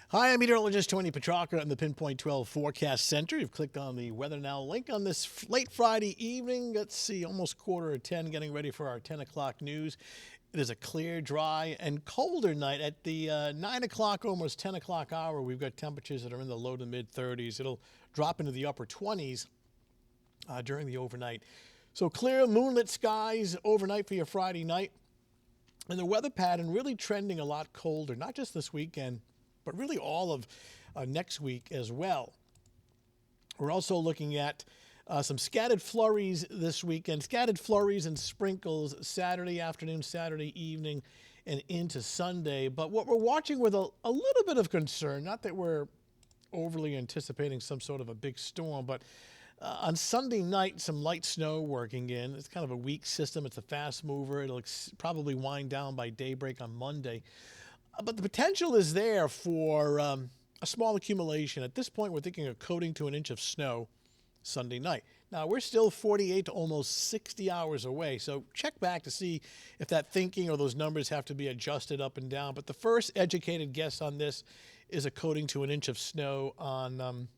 Hi, I'm meteorologist Tony Petrarca in the Pinpoint 12 Forecast Center. You've clicked on the Weather Now link on this late Friday evening. Let's see, almost quarter of 10, getting ready for our 10 o'clock news. It is a clear, dry, and colder night. At the 9 o'clock, almost 10 o'clock hour, we've got temperatures that are in the low to mid 30s. It'll drop into the upper 20s during the overnight. So clear, moonlit skies overnight for your Friday night. And the weather pattern really trending a lot colder, not just this weekend, but really all of next week as well. We're also looking at some scattered flurries this weekend, scattered flurries and sprinkles Saturday afternoon, Saturday evening, and into Sunday. But what we're watching with a little bit of concern, not that we're overly anticipating some sort of a big storm, but on Sunday night, some light snow working in. It's kind of a weak system. It's a fast mover. It'll probably wind down by daybreak on Monday. But the potential is there for a small accumulation. At this point, we're thinking of coating to an inch of snow Sunday night. Now, we're still 48 to almost 60 hours away, so check back to see if that thinking or those numbers have to be adjusted up and down. But the first educated guess on this is a coating to an inch of snow on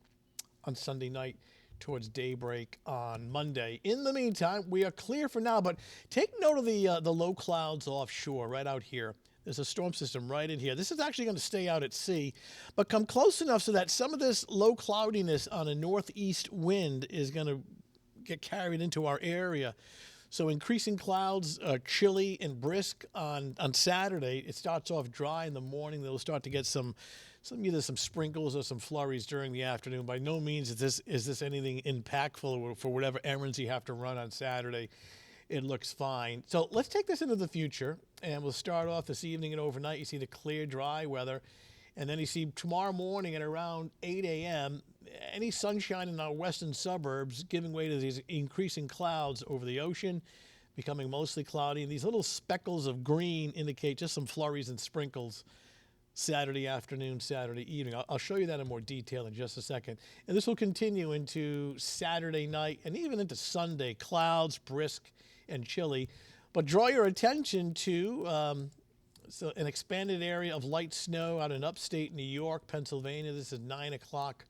Sunday night towards daybreak on Monday. In the meantime, we are clear for now, but take note of the low clouds offshore right out here. There's a storm system right in here. This is actually going to stay out at sea, but come close enough so that some of this low cloudiness on a northeast wind is going to get carried into our area. So increasing clouds, chilly and brisk on Saturday. It starts off dry in the morning. They'll start to get either some sprinkles or some flurries during the afternoon. By no means is this anything impactful for whatever errands you have to run on Saturday. It looks fine. So let's take this into the future, and we'll start off this evening and overnight. You see the clear, dry weather, and then you see tomorrow morning at around 8 a.m., any sunshine in our western suburbs giving way to these increasing clouds over the ocean, becoming mostly cloudy. And these little speckles of green indicate just some flurries and sprinkles Saturday afternoon, Saturday evening. I'll show you that in more detail in just a second. And this will continue into Saturday night and even into Sunday. Clouds, brisk, and chilly. But draw your attention to an expanded area of light snow out in upstate New York, Pennsylvania. This is 9 o'clock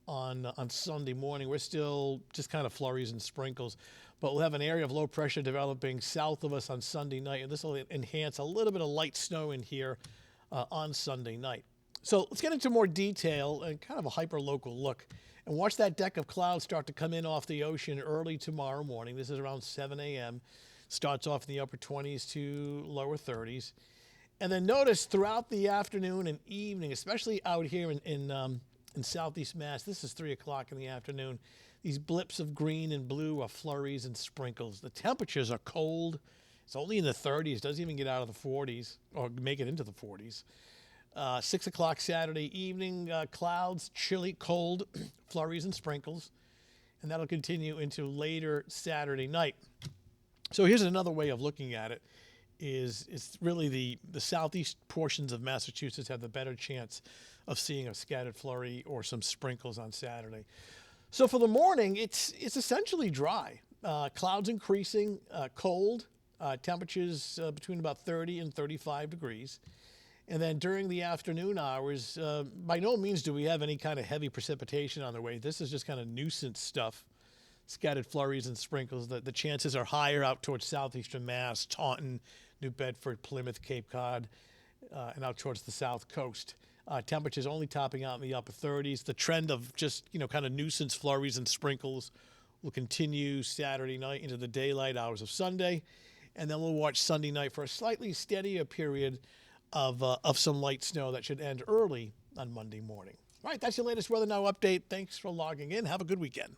on Sunday morning. We're still just kind of flurries and sprinkles, but we'll have an area of low pressure developing south of us on Sunday night, and this will enhance a little bit of light snow in here on Sunday night. So let's get into more detail and kind of a hyper-local look and watch that deck of clouds start to come in off the ocean early tomorrow morning. This is around 7 a.m. Starts off in the upper 20s to lower 30s. And then notice throughout the afternoon and evening, especially out here in southeast Mass, this is 3 o'clock in the afternoon, these blips of green and blue are flurries and sprinkles. The temperatures are cold. It's only in the 30s, doesn't even get out of the 40s or make it into the 40s. 6 o'clock Saturday evening, clouds, chilly, cold, flurries and sprinkles. And that'll continue into later Saturday night. So here's another way of looking at it. It's really the southeast portions of Massachusetts have the better chance of seeing a scattered flurry or some sprinkles on Saturday. So for the morning, it's essentially dry. Clouds increasing, cold, temperatures between about 30 and 35 degrees. And then during the afternoon hours, by no means do we have any kind of heavy precipitation on the way. This is just kind of nuisance stuff. Scattered flurries and sprinkles. The chances are higher out towards southeastern Mass, Taunton, New Bedford, Plymouth, Cape Cod, and out towards the south coast. Temperatures only topping out in the upper 30s. The trend of just, kind of nuisance flurries and sprinkles will continue Saturday night into the daylight hours of Sunday. And then we'll watch Sunday night for a slightly steadier period of some light snow that should end early on Monday morning. All right, that's your latest Weather Now update. Thanks for logging in. Have a good weekend.